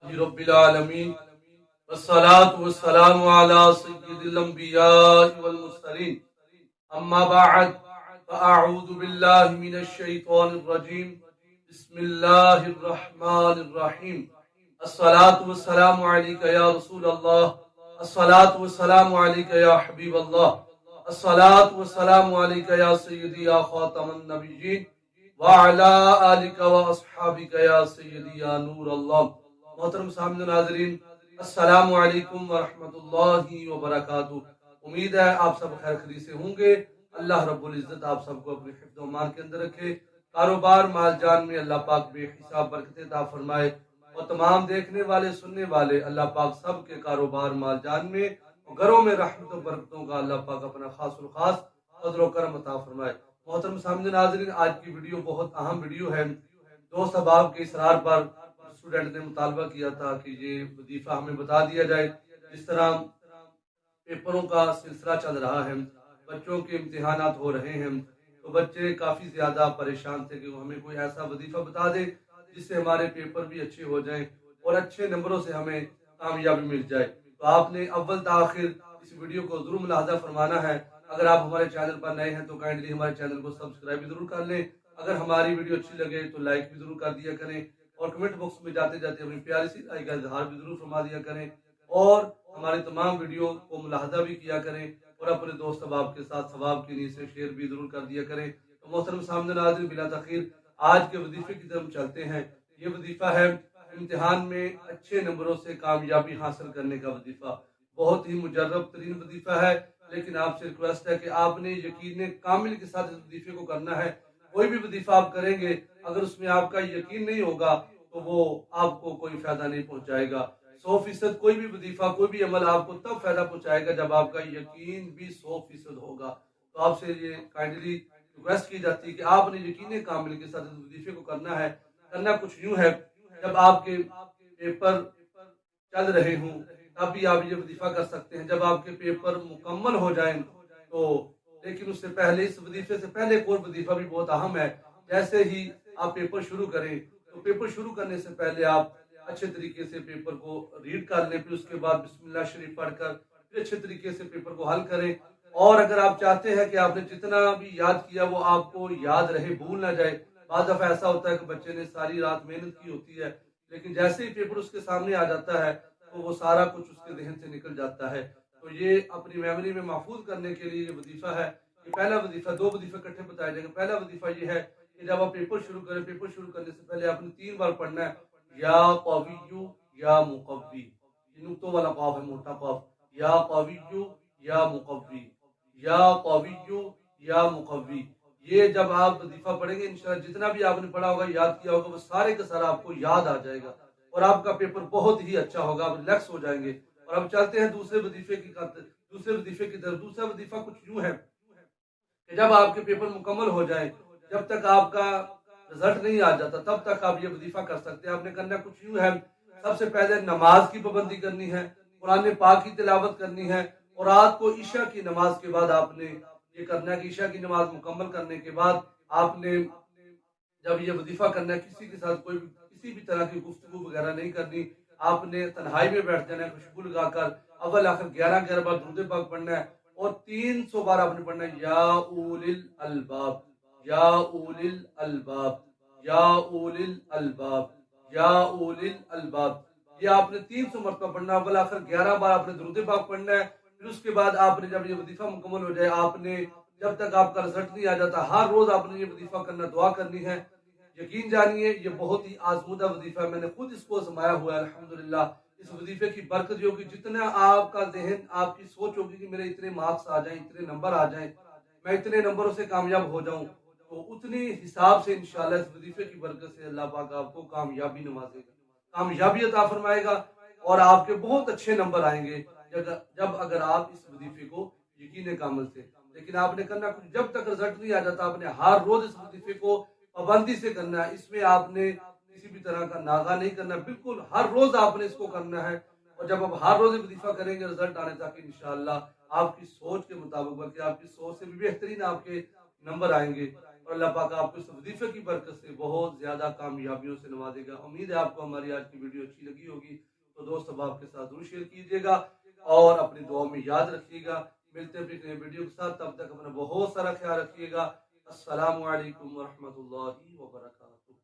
रब्बिल आलमीन वस्सलातु वस्सलामु अला सय्यिदिल अंबिया'i वल मुरसलीन अम्मा बअद फअऊज़ु बिल्लाहि मिनश शैतानिर रजीम बिस्मिल्लाहिर रहमानिर रहीम अस्सलातु वस्सलामु अलैका या रसूलल्लाह अस्सलातु वस्सलामु अलैका या हबीबल्लाह अस्सलातु वस्सलामु अलैका या सय्यदी या खातमन नबिय्यीन व अला आलिका व अस्हाबिका या सय्यदी या नूर अल्लाह। मोहतरम सामने नाज़रीन, अस्सलामु अलैकुम व रहमतुल्लाहि व बरकातुहू। उम्मीद है आप सब खैर खैरियत से होंगे। अल्लाह रब्बुल इज्जत आप सबको अपने हिफ्ज़ व मान के अंदर रखे। कारोबार माल जान में अल्लाह पाक बेहिसाब बरकत अता फरमाए और तमाम देखने वाले सुनने वाले अल्लाह पाक सब के कारोबार माल जान में और घरों में रहमत व बरकतों का अल्लाह पाक अपना खासुल खास फज़ल व करम अता फरमाए। मोहतरम सामने नाज़रीन, आज की वीडियो बहुत अहम वीडियो है। दोस्त अहबाब के इसरार पर स्टूडेंट ने मुतालबा किया था कि ये वजीफा हमें बता दिया जाए। जिस तरह पेपरों का सिलसिला चल रहा है, बच्चों के इम्तिहानात हो रहे हैं, तो बच्चे काफ़ी ज़्यादा परेशान थे कि वो हमें कोई ऐसा वजीफा बता दे जिससे हमारे पेपर भी अच्छे हो जाएं और अच्छे नंबरों से हमें कामयाबी मिल जाए। तो आपने अव्वल से आखिर इस वीडियो को ज़रूर मुलाहजा फरमाना है। अगर आप हमारे चैनल पर नए हैं तो काइंडली हमारे चैनल को सब्सक्राइब भी जरूर कर लें। अगर हमारी वीडियो अच्छी लगे तो लाइक भी जरूर कर दिया करें और कमेंट बॉक्स में जाते जाते अपनी प्यारी सी राय का इजहार भी जरूर फरमा दिया करें और हमारे तमाम वीडियो को मुलाहजा भी किया करें और अपने दोस्त अहबाब के साथ सवाब की नीयत से शेयर भी जरूर कर दिया करें। तो मोहतरम सामने नाज़रीन, बिला तखीर आज के वजीफे की तरफ चलते हैं। ये वजीफा है इम्तिहान में अच्छे नंबरों से कामयाबी हासिल करने का वजीफा। बहुत ही मुजर्रब तरीन वजीफा है, लेकिन आपसे रिक्वेस्ट है कि आपने यकीन कामिल के साथ इस वजीफे को करना है। कोई भी वजीफा आप करेंगे, अगर उसमें आपका यकीन नहीं होगा तो वो आपको कोई फायदा नहीं पहुंचाएगा। 100% कोई भी वजीफा कोई भी अमल आपको तब फायदा पहुंचाएगा जब आपका यकीन भी 100% होगा। तो आपसे ये काइंडली रिक्वेस्ट की जाती है कि आपने यकीन कामिल के साथ इस वजीफे को करना है। करना कुछ यूं है, जब आपके पेपर चल रहे हों तब भी आप ये वजीफा कर सकते हैं। जब आपके पेपर मुकम्मल हो जाएं तो, लेकिन उससे पहले इस वजीफे से पहले एक और वजीफा भी बहुत अहम है। जैसे ही आप पेपर शुरू करें तो पेपर शुरू करने से पहले आप अच्छे तरीके से पेपर को रीड कर लें, फिर उसके बाद बिस्मिल्लाह शरीफ पढ़कर फिर अच्छे तरीके से पेपर को हल करें। और अगर आप चाहते हैं कि आपने जितना भी याद किया वो आपको याद रहे, भूल ना जाए। बाद दफा ऐसा होता है कि बच्चे ने सारी रात मेहनत की होती है, लेकिन जैसे ही पेपर उसके सामने आ जाता है तो वो सारा कुछ उसके जहन से निकल जाता है। तो ये अपनी मेमोरी में महफूज करने के लिए ये वजीफा है। ये पहला वजीफा, दो वजीफे इकट्ठे बताए जाएंगे। पहला वजीफा ये है कि जब आप पेपर शुरू करें, पेपर शुरू करने से पहले आपने 3 बार पढ़ना है या कविय्यु या मुकव्वी। ये नुक्तों वाला कॉफ है, मोटा कॉफ। या कविय्यु या मुकव्वी, या कविय्यु या मुकव्वी। ये जब आप वजीफा पढ़ेंगे इंशाल्लाह जितना भी आपने पढ़ा होगा, याद किया होगा, वो सारे का सारा आपको याद आ जाएगा और आपका पेपर बहुत ही अच्छा होगा। आप रिलैक्स हो जाएंगे। और अब चलते हैं दूसरे वजीफे की तरफ। दूसरा वजीफा कुछ यूं है कि जब आपके पेपर मुकम्मल हो जाए, जब तक आपका रिजल्ट नहीं आ जाता तब तक आप ये वजीफा कर सकते हैं। आपने करना कुछ यूं है, सबसे पहले नमाज की पाबंदी करनी है, कुरान पाक की तिलावत करनी है और रात को ईशा की नमाज के बाद आपने ये करना है कि ईशा की नमाज मुकम्मल करने के बाद आपने जब ये वजीफा करना है, किसी के साथ किसी भी तरह की गुफ्तगू वगैरह नहीं करनी। आपने तन्हाई में बैठ जाना है, खुशबू लगाकर अव्वल आखिर 11 बार दुरूद पाक पढ़ना है और 300 बार आपने पढ़ना है या उलिल अलबाब, या उलिल अलबाब, या उलिल अलबाब, या उलिल अलबाब। ये आपने 300 मरतबा पढ़ना है। अव्वल आखिर 11 बार आपने दुरूद पाक पढ़ना है। फिर उसके बाद आपने जब ये वजीफा मुकम्मल हो जाए, आपने जब तक आपका रिजल्ट नहीं आ जाता हर रोज आपने ये वजीफा करना, दुआ करनी है। यकीन जानिए ये बहुत ही आजमूदा वजीफा है। मैंने खुद इसको आजमाया हुआ है अल्हम्दुलिल्लाह। इस वजीफे की बरकत होगी, जितना आपका जहन, आपकी सोच होगी कि मेरे इतने मार्क्स आ जाएं, इतने नंबर आ जाएं, मैं इतने नंबरों से कामयाब हो जाऊं, तो उतनी हिसाब से इंशाल्लाह इस वजीफे की बरकत से अल्लाह पाक आपको कामयाबी नवाजेगा, कामयाबी अता फरमाएगा और आपके बहुत अच्छे नंबर आएंगे जब अगर आप इस वजीफे को यकीन कामिल से। लेकिन आपने करना कुछ, जब तक रिजल्ट नहीं आ जाता आपने हर रोज इस वजीफे को पाबंदी से करना है। इसमें आपने किसी भी तरह का नागा नहीं करना, बिल्कुल हर रोज आपने इसको करना है। और जब आप हर रोज वजीफा करेंगे रिजल्ट आने तक इंशाअल्लाह आपकी सोच के मुताबिक, बल्कि आपकी सोच से भी बेहतरीन आपके नंबर आएंगे اور اللہ پاک آپ کو اس وظیفے کی برکت سے بہت زیادہ کامیابیوں سے نوازے گا۔ امید ہے آپ کو ہماری آج کی ویڈیو اچھی لگی ہوگی، تو دوست احباب کے ساتھ ضرور شیئر کیجیے گا اور اپنی دعاؤں میں یاد رکھیے گا۔ ملتے ہیں اپنی نئے ویڈیو کے ساتھ، تب تک اپنا بہت سارا خیال رکھیے گا۔ السلام علیکم ورحمۃ اللہ وبرکاتہ۔